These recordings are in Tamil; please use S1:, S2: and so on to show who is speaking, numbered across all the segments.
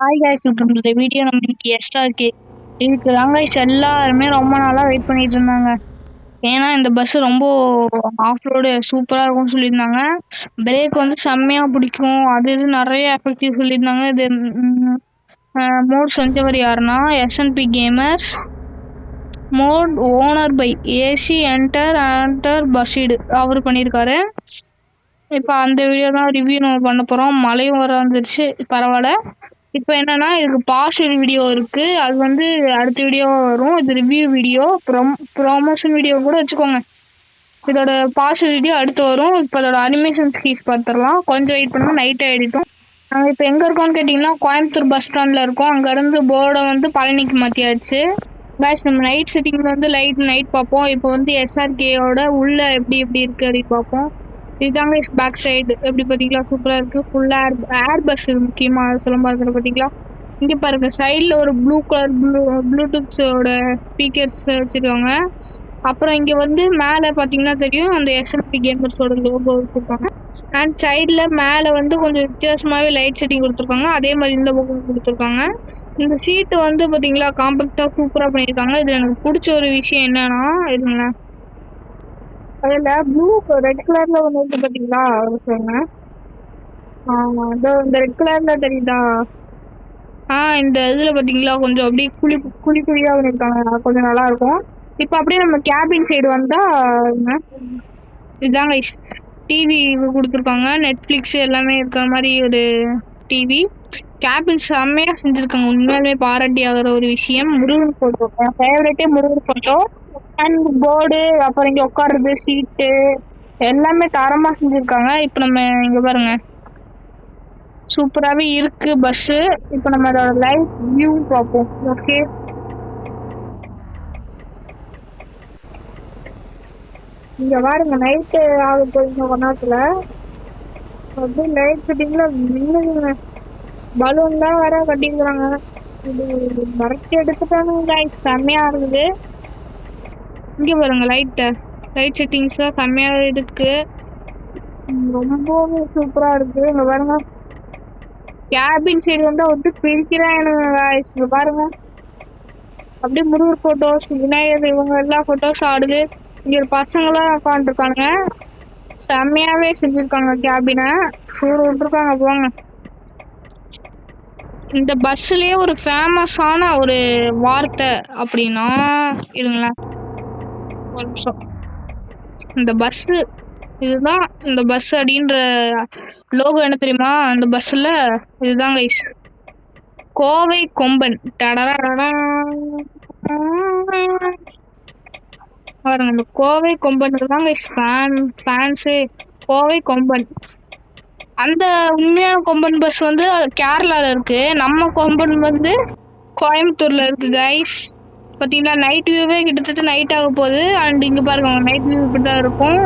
S1: ஹாய் காய்ஸ், இப்போ இந்த வீடியோ நம்ம இன்னைக்கு எஸ்ஆர்கே இதுக்கு தான் காய்ஸ் எல்லாருமே ரொம்ப நாளாக வெயிட் பண்ணிட்டு இருந்தாங்க. ஏன்னா இந்த பஸ் ரொம்ப ஆஃப் ரோடு சூப்பராக இருக்கும்னு சொல்லியிருந்தாங்க. பிரேக் வந்து செம்மையாக பிடிக்கும், அது இது நிறைய எஃபெக்டிவ் சொல்லியிருந்தாங்க. இது மோட் செஞ்சவர் யாருன்னா SNB gamers. Mod owner by AC enter பஸ்ஸீடு அவர் பண்ணியிருக்காரு. இப்போ அந்த வீடியோ தான் ரிவ்யூ நம்ம பண்ண போகிறோம். மழையும் வர வந்துருச்சு, பரவாயில்ல. இப்போ என்னன்னா இதுக்கு பாஸ்ட் வீடியோ இருக்கு, அது வந்து அடுத்த வீடியோ வரும். இது ரிவ்யூ வீடியோ, ப்ரோமோஷன் வீடியோ கூட வச்சுக்கோங்க. இதோட பாஸ்ட் வீடியோ அடுத்து வரும். இப்போ அதோட அனிமேஷன் ஸ்கீஸ் பார்த்துடலாம். கொஞ்சம் வெயிட் பண்ணுங்க, நைட் ஆகிடும். நாங்கள் இப்போ எங்கே இருக்கோம்னு கேட்டிங்கன்னா கோயம்புத்தூர் பஸ் ஸ்டாண்டில் இருக்கோம். அங்கேருந்து போர்டை வந்து பழனிக்கு மாற்றியாச்சு. காய்ஸ், நம்ம நைட் செட்டிங்கில் வந்து நைட் பார்ப்போம். இப்போ வந்து எஸ்ஆர்கேயோட உள்ள எப்படி இருக்குது அப்படின்னு பார்ப்போம். இதுதாங்க பேக் சைடு எப்படி பார்த்தீங்களா, சூப்பராக இருக்குது. ஃபுல்லாக ஏர் பஸ் இது முக்கியமாக சொல்ல மாதிரி பார்த்தீங்களா. இங்கே பாருங்க, சைடில் ஒரு ப்ளூ கலர் ப்ளூடூத்தோட ஸ்பீக்கர்ஸ் வச்சுருக்காங்க. அப்புறம் இங்கே வந்து மேலே பார்த்தீங்கன்னா தெரியும், அந்த எஸ்என்பி கேமர்ஸோட லோகோ கொடுத்துருக்காங்க. அண்ட் சைடில் மேலே வந்து கொஞ்சம் வித்தியாசமாகவே லைட் செட்டிங் கொடுத்துருக்காங்க. அதே மாதிரி இந்த பக்கம் கொடுத்துருக்காங்க. இந்த சீட்டு வந்து பார்த்தீங்களா காம்பேக்டாக சூப்பராக பண்ணியிருக்காங்க. இது எனக்கு பிடிச்ச ஒரு விஷயம் என்னன்னா, இதுங்களேன், அதில் ப்ளூ ரெட் கலர்ல ஒன்று இருக்கு பார்த்தீங்களா, சொல்லுங்க. இந்த ரெட் கலர்ல தெரியுதா? இந்த இதில் பார்த்தீங்களா கொஞ்சம் அப்படியே குழியாக பண்ணியிருக்காங்க, கொஞ்சம் நல்லா இருக்கும். இப்போ அப்படியே நம்ம கேபின் சைடு வந்தால் இதுதாங்க டிவி கொடுத்துருக்காங்க. நெட்ஃப்ளிக்ஸ் எல்லாமே இருக்கிற மாதிரி ஒரு டிவி. கேபின் செம்மையாக செஞ்சுருக்காங்க, உண்மையாலுமே பாராட்டி ஆகிற ஒரு விஷயம். முருகன் ஃபோட்டோ, என் ஃபேவரட்டே முருகன் ஃபோட்டோ. அண்ட் போர்டு, அப்புறம் இங்கே உட்காருறது சீட்டு எல்லாமே தரமாக செஞ்சுருக்காங்க. இப்போ நம்ம இங்கே பாருங்க, சூப்பராகவே இருக்கு பஸ்ஸு. இப்போ நம்ம அதோட லைவ் வியூ பார்ப்போம். ஓகே, இங்கே பாருங்க, நைட்டு ஆக போயிருந்த ஒரு நேரத்தில் அப்படியே லைட் செட்டிங்கில் நின்றுங்க. பலூன்லாம் வேற கட்டிக்கிறாங்க. இது மறைச்சி எடுத்துட்டானுங்க, செம்மையாக இருக்குது. இங்கே பாருங்க, லைட் செட்டிங்ஸ்லாம் செம்மையாக இருக்கு, ரொம்பவே சூப்பராக இருக்கு. இங்கே பாருங்க, கேபின் சைடு வந்து வந்து பிரிக்கிறாங்க பாருங்க. அப்படியே முருகர் ஃபோட்டோஸ், விநாயகர், இவங்க எல்லா ஃபோட்டோஸ் ஆடுது. இங்கே ஒரு பசங்களாம் உட்காந்துருக்காங்க, செம்மையாகவே செஞ்சுருக்காங்க. கேபினை சூடு விட்டுருக்காங்க போங்க. இந்த பஸ்ஸுலேயே ஒரு ஃபேமஸான ஒரு வார்த்தை அப்படின்னா இருங்களேன் ஒரு நிமிஷம். இந்த பஸ்ஸு இதுதான், இந்த பஸ் அப்படின்ற லோகோ என்ன தெரியுமா? அந்த பஸ்ஸில் இதுதான் கைஸ், கோவை கொம்பன். பாருங்க, இந்த கோவை கொம்பனுக்கு தான் கைஸ் ஃபேன்ஸு. கோவை கொம்பன். அந்த உண்மையான கொம்பன் பஸ் வந்து கேரளாவில் இருக்கு, நம்ம கொம்பன் வந்து கோயம்புத்தூர்ல இருக்கு கைஸ். பார்த்தீங்களா, நைட் வியூவே கிட்டத்தட்ட நைட் ஆக போகுது. அண்ட் இங்கே பாருங்க, நைட் வியூ இப்படி தான் இருக்கும்,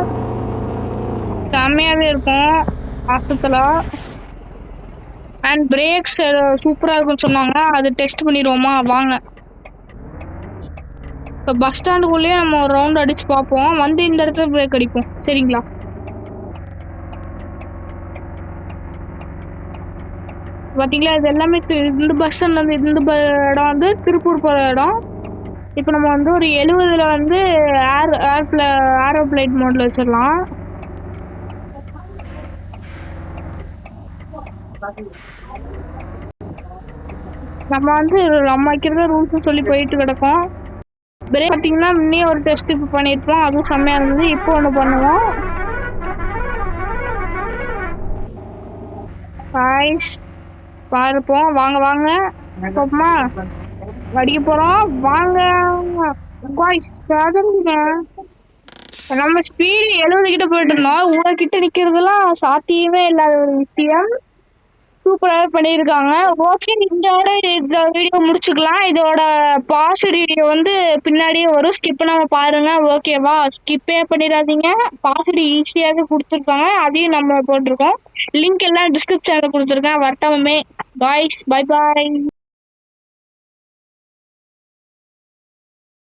S1: செம்மையாகவே இருக்கும் அசத்தலாம். அண்ட் பிரேக்ஸ் சூப்பராக இருக்குன்னு சொன்னாங்க, அது டெஸ்ட் பண்ணிடுவோமா வாங்க. இப்போ பஸ் ஸ்டாண்டுக்குள்ளேயே நம்ம ஒரு ரவுண்ட் அடிச்சு பார்ப்போம், வந்து இந்த இடத்துல பிரேக் அடிப்போம், சரிங்களா? பார்த்தீங்களா, இது எல்லாமே இந்த பஸ் ஸ்டாண்ட் வந்து இந்த இடம் வந்து திருப்பூர் போகிற இடம். இப்போ நம்ம வந்து ஒரு 70 வந்து ஏரோப்ளைட் மோட்ல வச்சிடலாம். நம்ம வந்து நம்ம வைக்கிறத ரூல்ஸ் சொல்லி போயிட்டு கிடக்கும். பிரேக் பார்த்தீங்கன்னா முன்னே ஒரு டெஸ்ட் இப்போ பண்ணியிருப்போம், அதுவும் செம்மையாக இருந்தது. இப்போ ஒன்று பண்ணுவோம் காய்ஸ், பார்ப்போம். வாங்க வாங்க போமா, அடிக்க போகிறோம் வாங்க காய்ஸ். நம்ம ஸ்பீடு 70 கிட்ட போயிட்டு இருந்தோம், இவ்வளோ கிட்ட நிற்கிறதுலாம் சாத்தியமே இல்லாத ஒரு விஷயம். சூப்பராகவே பண்ணியிருக்காங்க. ஓகே, இதோட இந்த வீடியோ முடிச்சுக்கலாம். இதோட பாஸ்ட் வீடியோ வந்து பின்னாடியே வரும், ஸ்கிப் பண்ணாமல் பாருங்க, ஓகேவா? ஸ்கிப்பே பண்ணிடாதீங்க. பாஸ்ட் ஈஸியாகவே கொடுத்துருக்காங்க, அதையும் நம்ம போட்டிருக்கோம். லிங்க் எல்லாம் டிஸ்கிரிப்ஷனில் கொடுத்துருக்கேன், வரட்டமே காய்ஸ். Bye bye.